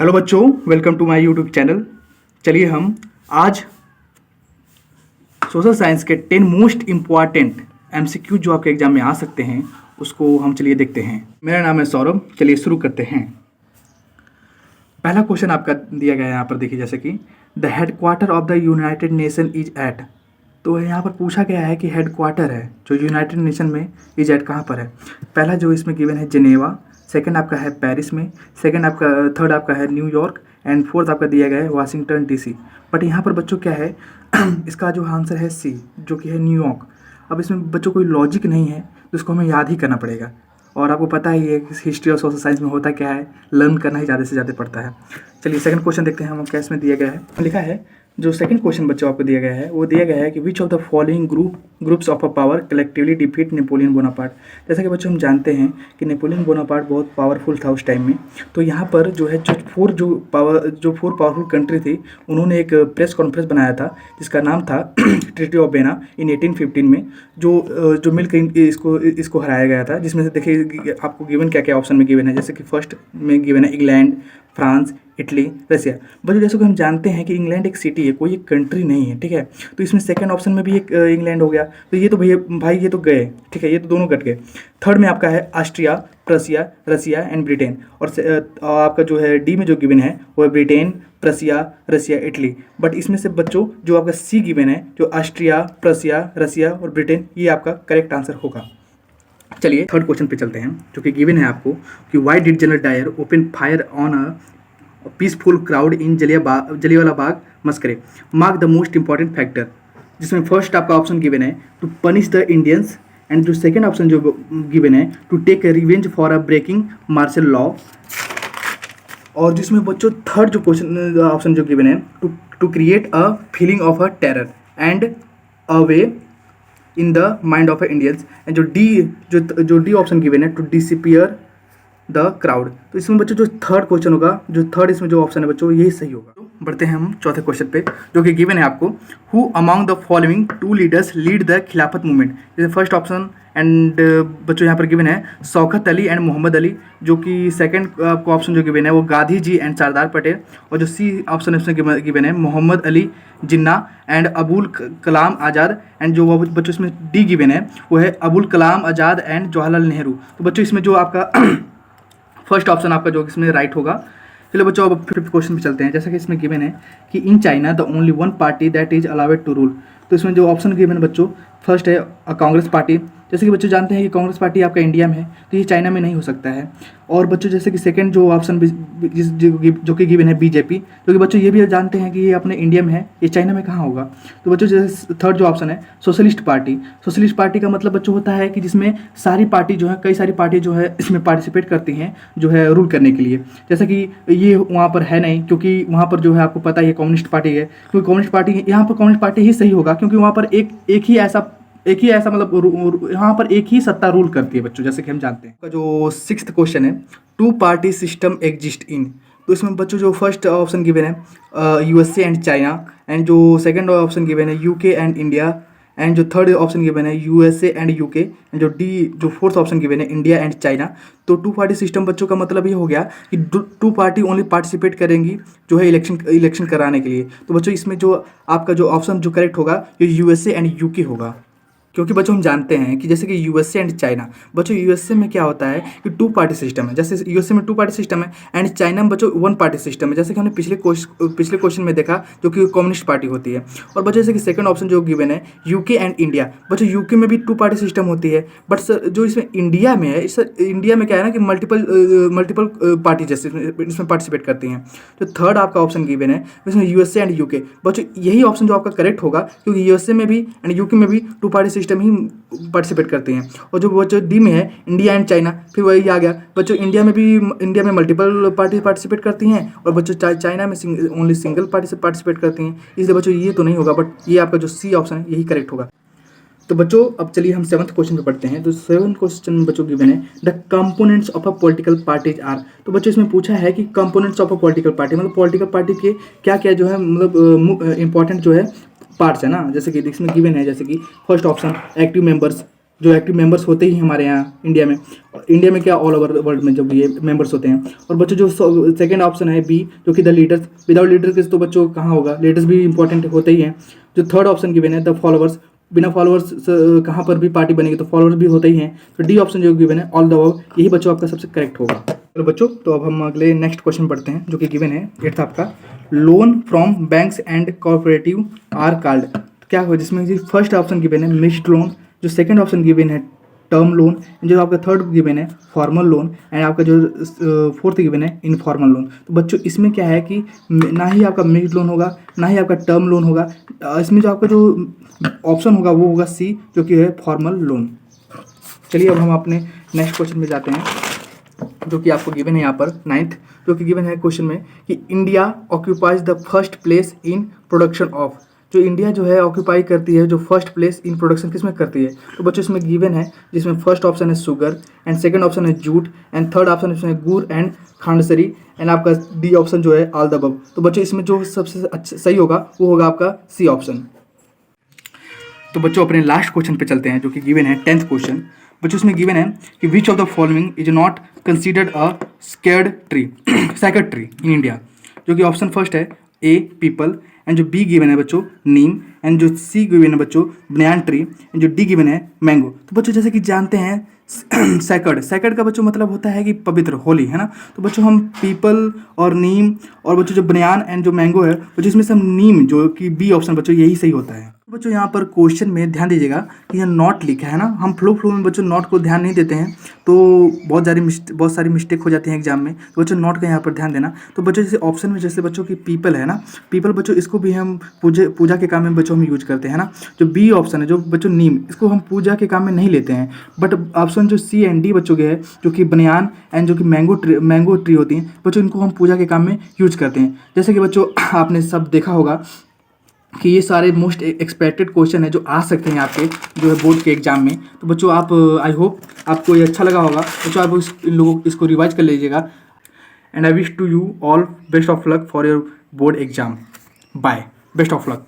Hello बच्चों, welcome to my YouTube channel. चलिए हम आज सोशल साइंस के 10 मोस्ट इम्पॉर्टेंट एमसीक्यू जो आपके एग्जाम में आ सकते हैं उसको हम चलिए देखते हैं। मेरा नाम है सौरभ। चलिए शुरू करते हैं। पहला क्वेश्चन आपका दिया गया है यहाँ पर देखिए, जैसे कि the headquarter of the United Nation is at. तो यहाँ पर पूछा गया है कि हेडक्वार्टर है जो यूनाइटेड नेशन में इज एट कहाँ पर है। पहला जो इसमें गिवन है जेनेवा, सेकंड आपका है पेरिस में, थर्ड आपका है न्यूयॉर्क एंड फोर्थ आपका दिया गया है वाशिंगटन डीसी। बट यहाँ पर बच्चों क्या है इसका जो आंसर है सी, जो कि है न्यूयॉर्क। अब इसमें बच्चों कोई लॉजिक नहीं है तो इसको हमें याद ही करना पड़ेगा। और आपको पता ही है कि हिस्ट्री और सोशल साइंस में होता क्या है, लर्न करना ही ज़्यादा से ज़्यादा पड़ता है। चलिए सेकंड क्वेश्चन देखते हैं हम क्या इसमें दिया गया है। लिखा है जो सेकंड क्वेश्चन बच्चों आपको दिया गया है वो दिया गया है कि which of the following groups of a power collectively defeat Napoleon Bonaparte. जैसा कि बच्चों हम जानते हैं कि नेपोलियन बोनापार्ट बहुत पावरफुल था उस टाइम में। तो यहाँ पर जो है जो फोर पावरफुल कंट्री थी उन्होंने एक प्रेस कॉन्फ्रेंस बनाया था जिसका नाम था ट्रीटी ऑफ वेना इन 1815 में, जो मिलकर इसको हराया गया था। जिसमें से देखिए आपको गिवन क्या क्या ऑप्शन में गिवन है, जैसे कि फर्स्ट में गिवन है इंग्लैंड, फ्रांस, इटली, रसिया। बच्चों जैसे कि हम जानते हैं कि इंग्लैंड एक सिटी है, कोई एक कंट्री नहीं है, ठीक है। तो इसमें सेकंड ऑप्शन में भी एक इंग्लैंड हो गया, तो ये तो भैया भाई ये तो गए, ठीक है, ये तो दोनों कट गए। थर्ड में आपका है Austria, Prussia, Russia and Britain. और आपका जो है डी में जो गिवन है वो है Britain, Prussia, Russia, Italy. But इसमें से बच्चों जो आपका सी गिवन है, जो ऑस्ट्रिया, प्रसिया, रसिया और ब्रिटेन, ये आपका करेक्ट आंसर होगा। चलिए थर्ड क्वेश्चन पे चलते हैं, जो कि गिवन है आपको कि why did General Dyer open fire on a peaceful crowd in Jallianwala Bagh massacre, mark the most important factor. जिसमें फर्स्ट आपका ऑप्शन गिवन है to punish the Indians and जो सेकंड ऑप्शन जो गिवन है to take revenge for a breaking martial law. और जिसमें बच्चों third जो क्वेश्चन ऑप्शन जो गिवन है to create a feeling of a terror and a way in the mind of Indians. And जो D option given है to डिसिपियर the crowd. तो इसमें बच्चों जो थर्ड क्वेश्चन होगा, जो थर्ड इसमें जो ऑप्शन है बच्चों यही सही होगा। बढ़ते हैं हम चौथे क्वेश्चन पे, जो कि गिवन है आपको who among the following two leaders lead the Khilafat movement. जैसे फर्स्ट ऑप्शन एंड बच्चों यहाँ पर गिवन है शौकत अली एंड मोहम्मद अली, जो कि सेकंड आपको ऑप्शन जो गिवन है वो गांधी जी एंड सरदार पटेल। और जो सी ऑप्शन इसमें गिवन है मोहम्मद अली जिन्ना एंड अबुल कलाम आज़ाद। एंड जो बच्चों इसमें डी गिवन है वो है अबुल कलाम आज़ाद एंड जवाहरलाल नेहरू। तो बच्चों इसमें जो आपका फर्स्ट ऑप्शन आपका जो इसमें राइट होगा। चलो बच्चों अब फिफ्थ क्वेश्चन पे चलते हैं। जैसा कि इसमें गिवन है कि in China the only one party that is allowed to rule. तो इसमें जो ऑप्शन गिवन है बच्चों फर्स्ट है कांग्रेस पार्टी। जैसे कि बच्चों जानते हैं कि कांग्रेस पार्टी आपका इंडिया में है तो ये चाइना में नहीं हो सकता है। और बच्चों जैसे कि सेकंड जो ऑप्शन जो कि गिवन है बीजेपी, जो कि बच्चों ये भी जानते हैं कि ये अपने इंडिया में है, ये चाइना में कहाँ होगा। तो बच्चों जैसे थर्ड जो ऑप्शन है सोशलिस्ट पार्टी। सोशलिस्ट पार्टी का मतलब बच्चों होता है कि जिसमें सारी पार्टी जो है, कई सारी पार्टी जो है इसमें पार्टिसिपेट करती हैं जो है रूल करने के लिए। जैसा कि ये वहाँ पर है नहीं, क्योंकि वहाँ पर जो है आपको पता ही है कम्युनिस्ट पार्टी है। क्योंकि कम्युनिस्ट पार्टी यहाँ पर कम्युनिस्ट पार्टी ही सही होगा, क्योंकि वहाँ पर एक ही ऐसा मतलब यहाँ पर एक ही सत्ता रूल करती है बच्चों, जैसे कि हम जानते हैं। जो सिक्स्थ क्वेश्चन है two party system exist in. तो इसमें बच्चों जो फर्स्ट ऑप्शन गिवन है यूएसए एंड चाइना, एंड जो सेकंड ऑप्शन गिवन है यूके एंड इंडिया, एंड जो थर्ड ऑप्शन गिवन है यूएसए एंड यूके, एंड जो फोर्थ ऑप्शन गिवन है इंडिया एंड चाइना। तो टू पार्टी सिस्टम बच्चों का मतलब ये हो गया कि टू पार्टी ओनली पार्टिसिपेट करेंगी जो है इलेक्शन कराने के लिए। तो बच्चों इसमें जो आपका जो ऑप्शन जो करेक्ट होगा ये यूएसए एंड यूके होगा। क्योंकि बच्चों हम जानते हैं कि जैसे कि यूएसए एंड चाइना, बच्चों यूएसए में क्या होता है कि टू पार्टी सिस्टम है। जैसे यूएसए में टू पार्टी सिस्टम है एंड चाइना में बच्चों वन पार्टी सिस्टम है, जैसे कि हमने पिछले क्वेश्चन में देखा, जो कि कम्युनिस्ट पार्टी होती है। और बच्चों जैसे कि सेकंड ऑप्शन जो गिवन है यूके एंड इंडिया, बच्चों यूके में भी टू पार्टी सिस्टम होती है। बट सर जो इसमें इंडिया में है, इंडिया में क्या है ना कि मल्टीपल पार्टी जैसे इसमें पार्टिसिपेट करती हैं। जो थर्ड आपका ऑप्शन गिवन है इसमें यूएसए एंड यूके, बच्चों यही ऑप्शन जो आपका करेक्ट होगा, क्योंकि यूएसए में भी एंड यूके में भी टू पार्टी सिस्टम ही पार्टिसिपेट करते हैं। और जो बच्चों डी में है इंडिया एंड चाइना, फिर वही आ गया बच्चों इंडिया में मल्टीपल पार्टी पार्टिसिपेट करती हैं, और बच्चों चाइना में ओनली सिंगल पार्टी पार्टिसिपेट करती हैं। इसलिए बच्चों ये तो नहीं होगा, बट ये आपका जो सी ऑप्शन है यही करेक्ट होगा। तो बच्चों अब चलिए हम सेवंथ क्वेश्चन पे पढ़ते हैं। तो सेवंथ क्वेश्चन बच्चों गिवन है the components of a political parties are. तो बच्चों इसमें पूछा है कि components of a political party मतलब पॉलिटिकल पार्टी के क्या क्या जो है मतलब इंपॉर्टेंट जो है पार्ट्स है ना। जैसे कि इसमें गिवन है, जैसे कि फर्स्ट ऑप्शन एक्टिव मेंबर्स, जो एक्टिव मेंबर्स होते ही हमारे यहाँ इंडिया में क्या ऑल ओवर वर्ल्ड में जब ये मेंबर्स होते हैं। और बच्चों जो सेकंड ऑप्शन है बी, जो कि द लीडर्स, विदाउट लीडर के तो बच्चों कहाँ होगा, लीडर्स भी इंपॉर्टेंट होते ही हैं। जो थर्ड ऑप्शन गिवन है द फॉलोअर्स, बिना फॉलोअर्स कहाँ पर भी पार्टी बनेगी तो फॉलोअर्स भी होते ही हैं। तो डी ऑप्शन जो गिवन है ऑल द अबव, यही बच्चों आपका सबसे करेक्ट होगा। चलो बच्चों, तो अब हम अगले नेक्स्ट क्वेश्चन पढ़ते हैं जो कि गिवन है 8th आपका, loan from banks and cooperative are called. क्या हो, जिसमें जी फर्स्ट ऑप्शन गिवन है मिक्स्ड लोन, जो सेकंड ऑप्शन गिवन है टर्म लोन, जो आपका थर्ड गिवन है फॉर्मल लोन, एंड आपका जो फोर्थ गिवन है इनफॉर्मल लोन। तो बच्चों इसमें क्या है कि ना ही आपका मिक्स्ड लोन होगा, ना ही आपका टर्म लोन होगा, इसमें जो आपका जो ऑप्शन होगा वो होगा सी, जो कि है फॉर्मल लोन। चलिए अब हम अपने नेक्स्ट क्वेश्चन में जाते हैं, जो कि आपको गिवन है यहाँ पर 9th, जो कि गिवन है क्वेश्चन में कि India occupies the first place in production of. जो इंडिया जो है ऑक्यूपाई करती है, जो फर्स्ट प्लेस इन प्रोडक्शन किसमें करती है। तो बच्चों इसमें गिवन है, जिसमें फर्स्ट ऑप्शन है शुगर, एंड सेकंड ऑप्शन है जूट, एंड थर्ड ऑप्शन इसमें गुड़ एंड खांडसरी, एंड आपका डी ऑप्शन जो है ऑल द अबव। तो बच्चों इसमें जो सबसे अच्छा सही होगा वो होगा आपका सी ऑप्शन। तो बच्चों अपने लास्ट क्वेश्चन पे चलते हैं, जो कि गिवन है 10th क्वेश्चन। बच्चों इसमें गिवन है कि which of the following is not considered a sacred tree in India. जो कि ऑप्शन फर्स्ट है ए पीपल, एंड जो बी गिवन है बच्चों नीम, एंड जो सी गिवन है बच्चों बनयान ट्री, एंड जो डी गिवन है मैंगो। तो बच्चों जैसे कि जानते हैं सैक्रेड का बच्चों मतलब होता है कि पवित्र, होली, है ना। तो बच्चों हम पीपल और नीम और बच्चों जो बनयान एंड जो मैंगो है बच्चों, इसमें से हम नीम, जो कि बी ऑप्शन बच्चों यही सही होता है। बच्चों यहाँ पर क्वेश्चन में ध्यान दीजिएगा कि यह नॉट लिखा है ना, हम फ्लो में बच्चों नॉट को ध्यान नहीं देते हैं, तो बहुत सारी मिस्टेक हो जाती हैं एग्जाम में। तो बच्चों नॉट का यहाँ पर ध्यान देना। तो बच्चों जैसे ऑप्शन में जैसे बच्चों की पीपल है ना, पीपल बच्चों इसको भी हम पूजा के काम में बच्चों हम यूज करते हैं ना। जो बी ऑप्शन है जो बच्चों नीम, इसको हम पूजा के काम में नहीं लेते हैं। बट ऑप्शन जो सी एंड डी बच्चों के है, जो कि बनयान एंड जो कि मैंगो ट्री होती हैं बच्चों, इनको हम पूजा के काम में यूज करते हैं। जैसे कि बच्चों आपने सब देखा होगा कि ये सारे मोस्ट एक्सपेक्टेड क्वेश्चन है जो आ सकते हैं आपके जो है बोर्ड के एग्जाम में। तो बच्चों आप आई होप आपको ये अच्छा लगा होगा। बच्चों आप इन लोगों इसको रिवाइज कर लीजिएगा, and I wish to you all best of luck for your board exam. Bye, best of luck.